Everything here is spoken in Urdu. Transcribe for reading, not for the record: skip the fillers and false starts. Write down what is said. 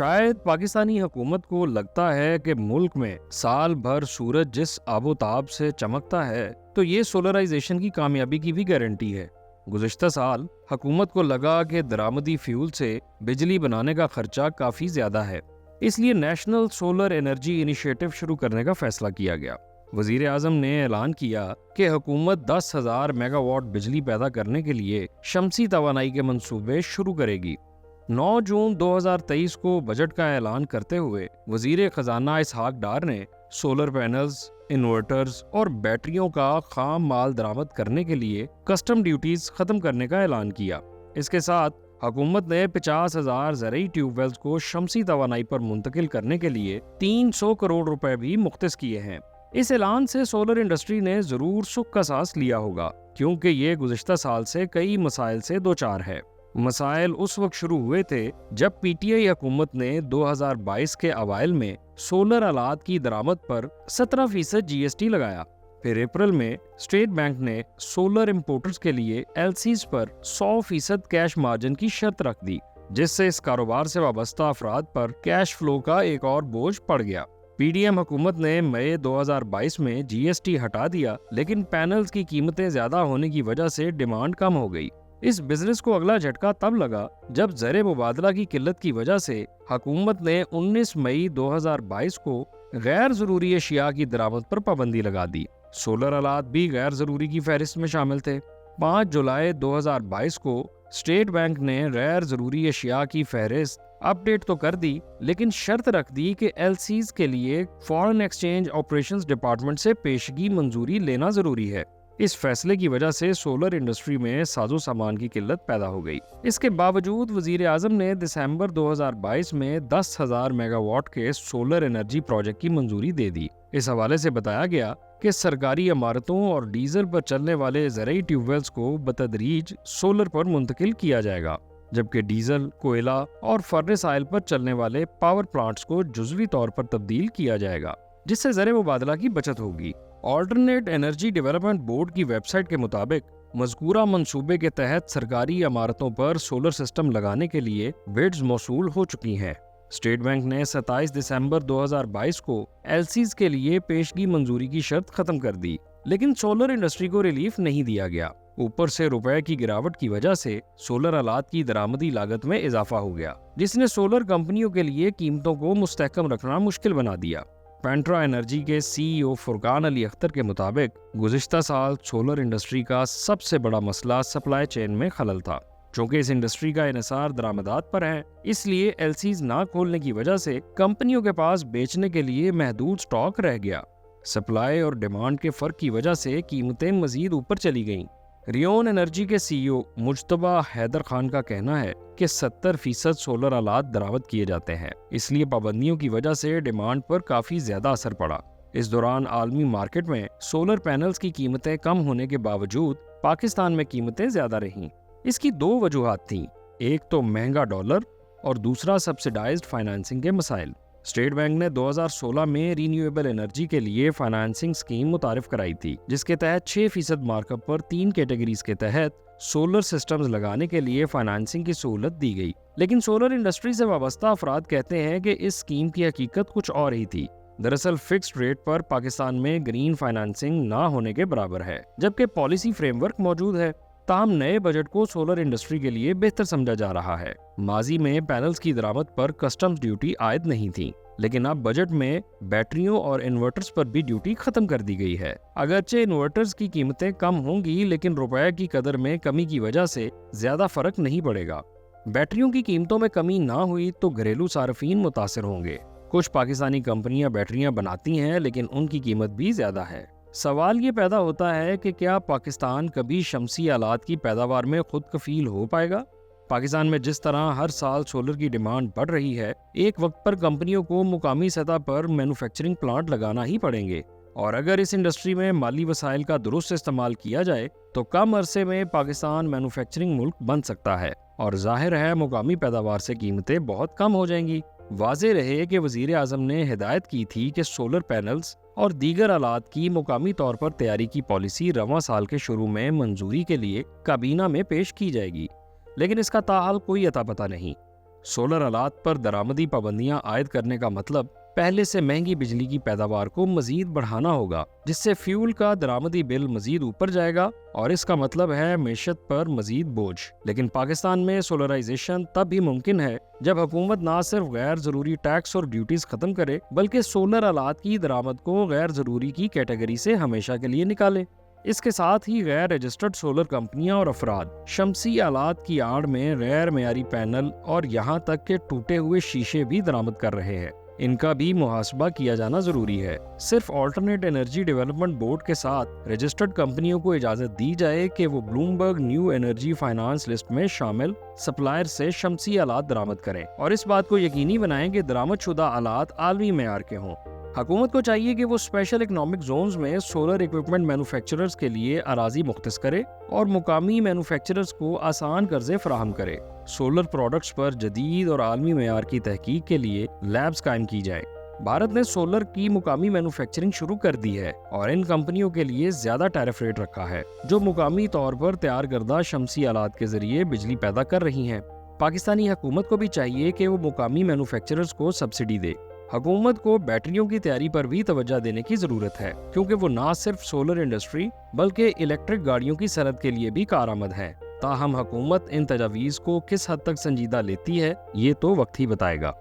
شاید پاکستانی حکومت کو لگتا ہے کہ ملک میں سال بھر سورج جس آب و تاب سے چمکتا ہے تو یہ سولرائزیشن کی کامیابی کی بھی گارنٹی ہے۔ گزشتہ سال حکومت کو لگا کہ درآمدی فیول سے بجلی بنانے کا خرچہ کافی زیادہ ہے، اس لیے نیشنل سولر انرجی انیشیٹو شروع کرنے کا فیصلہ کیا گیا۔ وزیر اعظم نے اعلان کیا کہ حکومت 10,000 میگا واٹ بجلی پیدا کرنے کے لیے شمسی توانائی کے منصوبے شروع کرے گی۔ 9 جون 2023 کو بجٹ کا اعلان کرتے ہوئے وزیر خزانہ اسحاق ڈار نے سولر پینلز، انورٹرز اور بیٹریوں کا خام مال درآمد کرنے کے لیے کسٹم ڈیوٹیز ختم کرنے کا اعلان کیا۔ اس کے ساتھ حکومت نے 50,000 زرعی ٹیوب ویلز کو شمسی توانائی پر منتقل کرنے کے لیے 300 کروڑ روپے بھی مختص کیے ہیں۔ اس اعلان سے سولر انڈسٹری نے ضرور سکھ کا سانس لیا ہوگا، کیونکہ یہ گزشتہ سال سے کئی مسائل سے دوچار ہے۔ مسائل اس وقت شروع ہوئے تھے جب پی ٹی آئی حکومت نے 2022 کے اوائل میں سولر آلات کی درآمد پر 17% جی ایس ٹی لگایا۔ پھر اپریل میں اسٹیٹ بینک نے سولر امپورٹرز کے لیے ایل سیز پر 100% کیش مارجن کی شرط رکھ دی، جس سے اس کاروبار سے وابستہ افراد پر کیش فلو کا ایک اور بوجھ پڑ گیا۔ پی ڈی ایم حکومت نے مئی 2022 میں جی ایس ٹی ہٹا دیا، لیکن پینلز کی قیمتیں زیادہ ہونے کی وجہ سے ڈیمانڈ کم ہو گئی۔ اس بزنس کو اگلا جھٹکا تب لگا جب زر مبادلہ کی قلت کی وجہ سے حکومت نے 19 مئی 2022 کو غیر ضروری اشیاء کی درآمد پر پابندی لگا دی۔ سولر آلات بھی غیر ضروری کی فہرست میں شامل تھے۔ 5 جولائی 2022 کو اسٹیٹ بینک نے غیر ضروری اشیاء کی فہرست اپ ڈیٹ تو کر دی، لیکن شرط رکھ دی کہ ایل سیز کے لیے فارن ایکسچینج آپریشنز ڈپارٹمنٹ سے پیشگی منظوری لینا ضروری ہے۔ اس فیصلے کی وجہ سے سولر انڈسٹری میں ساز و سامان کی قلت پیدا ہو گئی۔ اس کے باوجود وزیر اعظم نے دسمبر 2022 میں 10,000 میگا واٹ کے سولر انرجی پروجیکٹ کی منظوری دے دی۔ اس حوالے سے بتایا گیا کہ سرکاری عمارتوں اور ڈیزل پر چلنے والے زرعی ٹیوب ویلز کو بتدریج سولر پر منتقل کیا جائے گا، جبکہ ڈیزل، کوئلہ اور فرنس آئل پر چلنے والے پاور پلانٹس کو جزوی طور پر تبدیل کیا جائے گا، جس سے زر مبادلہ کی بچت ہوگی۔ آلٹرنیٹ انرجی ڈیولپمنٹ بورڈ کی ویب سائٹ کے مطابق مذکورہ منصوبے کے تحت سرکاری عمارتوں پر سولر سسٹم لگانے کے لیے بڈز موصول ہو چکی ہیں۔ اسٹیٹ بینک نے 27 دسمبر 2022 کو ایل سیز کے لیے پیشگی منظوری کی شرط ختم کر دی، لیکن سولر انڈسٹری کو ریلیف نہیں دیا گیا۔ اوپر سے روپے کی گراوٹ کی وجہ سے سولر آلات کی درآمدی لاگت میں اضافہ ہو گیا، جس نے سولر کمپنیوں کے لیے قیمتوں کو مستحکم رکھنا مشکل بنا دیا۔ پینٹرا انرجی کے سی ای او فرقان علی اختر کے مطابق گزشتہ سال سولر انڈسٹری کا سب سے بڑا مسئلہ سپلائی چین میں خلل تھا۔ چونکہ اس انڈسٹری کا انحصار درآمدات پر ہے، اس لیے ایل سیز نہ کھولنے کی وجہ سے کمپنیوں کے پاس بیچنے کے لیے محدود سٹاک رہ گیا۔ سپلائی اور ڈیمانڈ کے فرق کی وجہ سے قیمتیں مزید اوپر چلی گئیں۔ ریون انرجی کے سی ای او مجتبیٰ حیدر خان کا کہنا ہے کہ 70% سولر آلات درآمد کیے جاتے ہیں، اس لیے پابندیوں کی وجہ سے ڈیمانڈ پر کافی زیادہ اثر پڑا۔ اس دوران عالمی مارکیٹ میں سولر پینلز کی قیمتیں کم ہونے کے باوجود پاکستان میں قیمتیں زیادہ رہیں۔ اس کی 2 وجوہات تھیں، ایک تو مہنگا ڈالر اور دوسرا سبسڈائزڈ فائنانسنگ کے مسائل۔ اسٹیٹ بینک نے 2016 میں رینیویبل انرجی کے لیے فائنانسنگ اسکیم متعارف کرائی تھی، جس کے تحت 6% مارک اپ پر 3 کیٹیگریز کے تحت سولر سسٹمز لگانے کے لیے فائنانسنگ کی سہولت دی گئی۔ لیکن سولر انڈسٹری سے وابستہ افراد کہتے ہیں کہ اس اسکیم کی حقیقت کچھ اور ہی تھی۔ دراصل فکسڈ ریٹ پر پاکستان میں گرین فائنانسنگ نہ ہونے کے برابر ہے، جبکہ پالیسی فریم ورک موجود ہے۔ تاہم نئے بجٹ کو سولر انڈسٹری کے لیے بہتر سمجھا جا رہا ہے۔ ماضی میں پینلز کی درآمد پر کسٹمز ڈیوٹی عائد نہیں تھی، لیکن اب بجٹ میں بیٹریوں اور انورٹرز پر بھی ڈیوٹی ختم کر دی گئی ہے۔ اگرچہ انورٹرز کی قیمتیں کم ہوں گی، لیکن روپے کی قدر میں کمی کی وجہ سے زیادہ فرق نہیں پڑے گا۔ بیٹریوں کی قیمتوں میں کمی نہ ہوئی تو گھریلو صارفین متاثر ہوں گے۔ کچھ پاکستانی کمپنیاں بیٹریاں بناتی ہیں، لیکن ان کی قیمت بھی زیادہ ہے۔ سوال یہ پیدا ہوتا ہے کہ کیا پاکستان کبھی شمسی آلات کی پیداوار میں خود کفیل ہو پائے گا؟ پاکستان میں جس طرح ہر سال سولر کی ڈیمانڈ بڑھ رہی ہے، ایک وقت پر کمپنیوں کو مقامی سطح پر مینوفیکچرنگ پلانٹ لگانا ہی پڑیں گے، اور اگر اس انڈسٹری میں مالی وسائل کا درست استعمال کیا جائے تو کم عرصے میں پاکستان مینوفیکچرنگ ملک بن سکتا ہے، اور ظاہر ہے مقامی پیداوار سے قیمتیں بہت کم ہو جائیں گی۔ واضح رہے کہ وزیر اعظم نے ہدایت کی تھی کہ سولر پینلز اور دیگر آلات کی مقامی طور پر تیاری کی پالیسی رواں سال کے شروع میں منظوری کے لیے کابینہ میں پیش کی جائے گی، لیکن اس کا تاحال کوئی اتا پتہ نہیں۔ سولر آلات پر درآمدی پابندیاں عائد کرنے کا مطلب پہلے سے مہنگی بجلی کی پیداوار کو مزید بڑھانا ہوگا، جس سے فیول کا درآمدی بل مزید اوپر جائے گا اور اس کا مطلب ہے معیشت پر مزید بوجھ۔ لیکن پاکستان میں سولرائزیشن تب ہی ممکن ہے جب حکومت نہ صرف غیر ضروری ٹیکس اور ڈیوٹیز ختم کرے بلکہ سولر آلات کی درآمد کو غیر ضروری کی کیٹیگری سے ہمیشہ کے لیے نکالے۔ اس کے ساتھ ہی غیر رجسٹرڈ سولر کمپنیاں اور افراد شمسی آلات کی آڑ میں غیر معیاری پینل اور یہاں تک کہ ٹوٹے ہوئے شیشے بھی درآمد کر رہے ہیں، ان کا بھی محاسبہ کیا جانا ضروری ہے۔ صرف آلٹرنیٹ انرجی ڈیولپمنٹ بورڈ کے ساتھ رجسٹرڈ کمپنیوں کو اجازت دی جائے کہ وہ Bloomberg new energy finance list میں شامل سپلائر سے شمسی آلات درآمد کریں اور اس بات کو یقینی بنائیں کہ درآمد شدہ آلات عالمی معیار کے ہوں۔ حکومت کو چاہیے کہ وہ اسپیشل اکنامک زونز میں سولر ایکوپمنٹ مینوفیکچررز کے لیے اراضی مختص کرے اور مقامی مینوفیکچررز کو آسان قرضے فراہم کرے۔ سولر پروڈکٹس پر جدید اور عالمی معیار کی تحقیق کے لیے لیبز قائم کی جائیں۔ بھارت نے سولر کی مقامی مینوفیکچرنگ شروع کر دی ہے اور ان کمپنیوں کے لیے زیادہ ٹیرف ریٹ رکھا ہے جو مقامی طور پر تیار کردہ شمسی آلات کے ذریعے بجلی پیدا کر رہی ہیں۔ پاکستانی حکومت کو بھی چاہیے کہ وہ مقامی مینوفیکچررز کو سبسڈی دے۔ حکومت کو بیٹریوں کی تیاری پر بھی توجہ دینے کی ضرورت ہے کیونکہ وہ نہ صرف سولر انڈسٹری بلکہ الیکٹرک گاڑیوں کی صنعت کے لیے بھی کارآمد ہے۔ تاہم حکومت ان تجاویز کو کس حد تک سنجیدہ لیتی ہے یہ تو وقت ہی بتائے گا۔